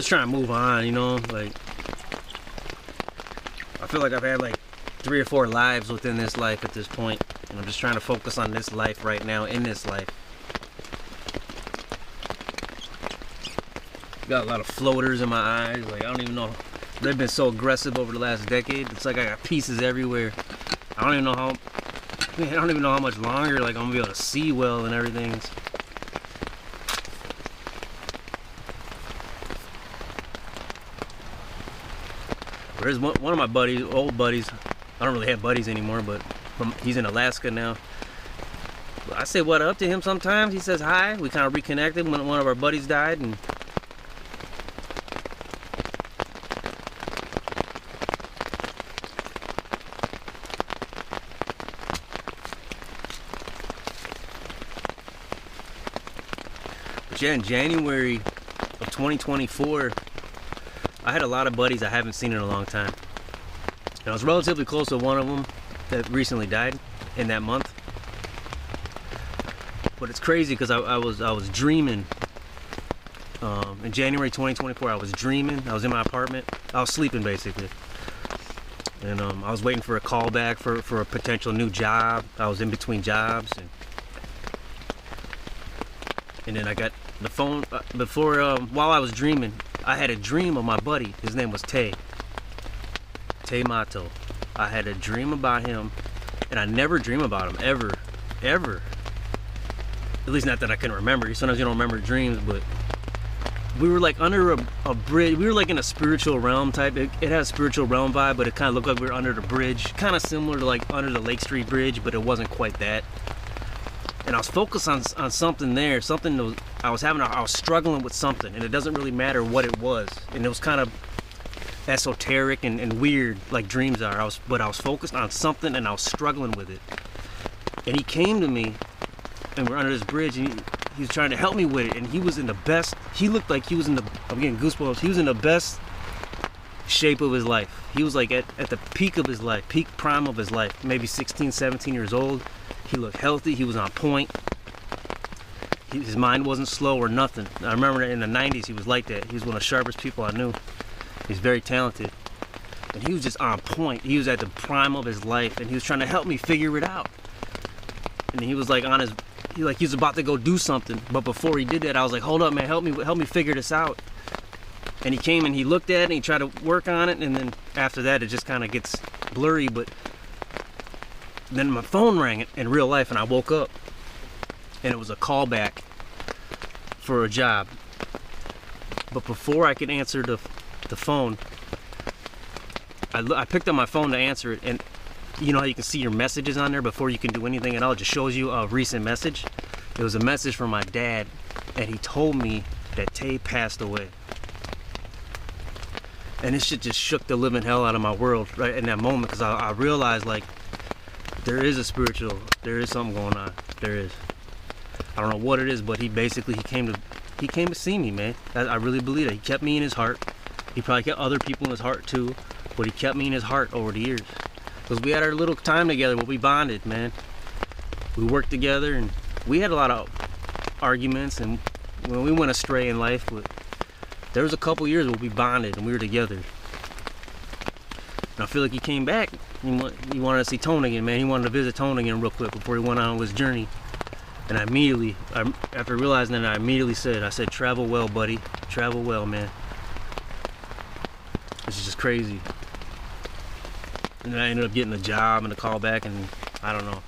just trying to move on, you know, like, I feel like I've had like 3 or 4 lives within this life at this point, and I'm just trying to focus on this life right now, in this life. Got a lot of floaters in my eyes, like, I don't even know, they've been so aggressive over the last decade. It's like I got pieces everywhere. I don't even know how much longer, like, I'm gonna be able to see well and everything. There's one of my buddies, old buddies. I don't really have buddies anymore, but he's in Alaska now. I say what up to him sometimes. He says hi. We kind of reconnected when one of our buddies died, and but yeah, in January of 2024, I had a lot of buddies I haven't seen in a long time. And I was relatively close to one of them that recently died in that month. But it's crazy because I was dreaming. In January 2024, I was dreaming. I was in my apartment. I was sleeping basically. And I was waiting for a call back for a potential new job. I was in between jobs. And then I got the phone while I was dreaming. I had a dream of my buddy. His name was Tay Mato. I had a dream about him, and I never dream about him ever. At least not that I can remember. Sometimes you don't remember dreams, but we were like under a bridge. We were like in a spiritual realm type. It had a spiritual realm vibe, but it kind of looked like we were under the bridge, kind of similar to like under the Lake Street Bridge, but it wasn't quite that. And I was focused on something there, something that I was struggling with something, and it doesn't really matter what it was. And it was kind of esoteric and weird, like dreams are. But I was focused on something, and I was struggling with it. And he came to me, and we're under this bridge, and he was trying to help me with it. And he was in the best. He looked like he was in the. I'm getting goosebumps. He was in the best shape of his life. He was like at the peak of his life, peak prime of his life. Maybe 16, 17 years old. He looked healthy. He was on point. His mind wasn't slow or nothing. I remember in the 90s he was like that. He was one of the sharpest people I knew. He's very talented. And he was just on point. He was at the prime of his life, and he was trying to help me figure it out. And he was like he was about to go do something. But before he did that, I was like, hold up, man, help me figure this out. And he came and he looked at it and he tried to work on it, and then after that it just kind of gets blurry. But then my phone rang in real life, and I woke up, and it was a callback for a job. But before I could answer the phone, I picked up my phone to answer it, and you know how you can see your messages on there before you can do anything at all? It just shows you a recent message. It was a message from my dad, and he told me that Tay passed away. And this shit just shook the living hell out of my world right in that moment, because I realized, like, there is something going on. There is. I don't know what it is, but he came to see me, man. I really believe it. He kept me in his heart. He probably kept other people in his heart too, but he kept me in his heart over the years. Because we had our little time together where we bonded, man. We worked together, and we had a lot of arguments, and when we went astray in life, but there was a couple years where we bonded and we were together. And I feel like he came back. He wanted to see Tone again, man. He wanted to visit Tone again real quick before he went on his journey. And after realizing that, I immediately said, travel well, buddy. Travel well, man. This is just crazy. And then I ended up getting a job and a call back, and I don't know.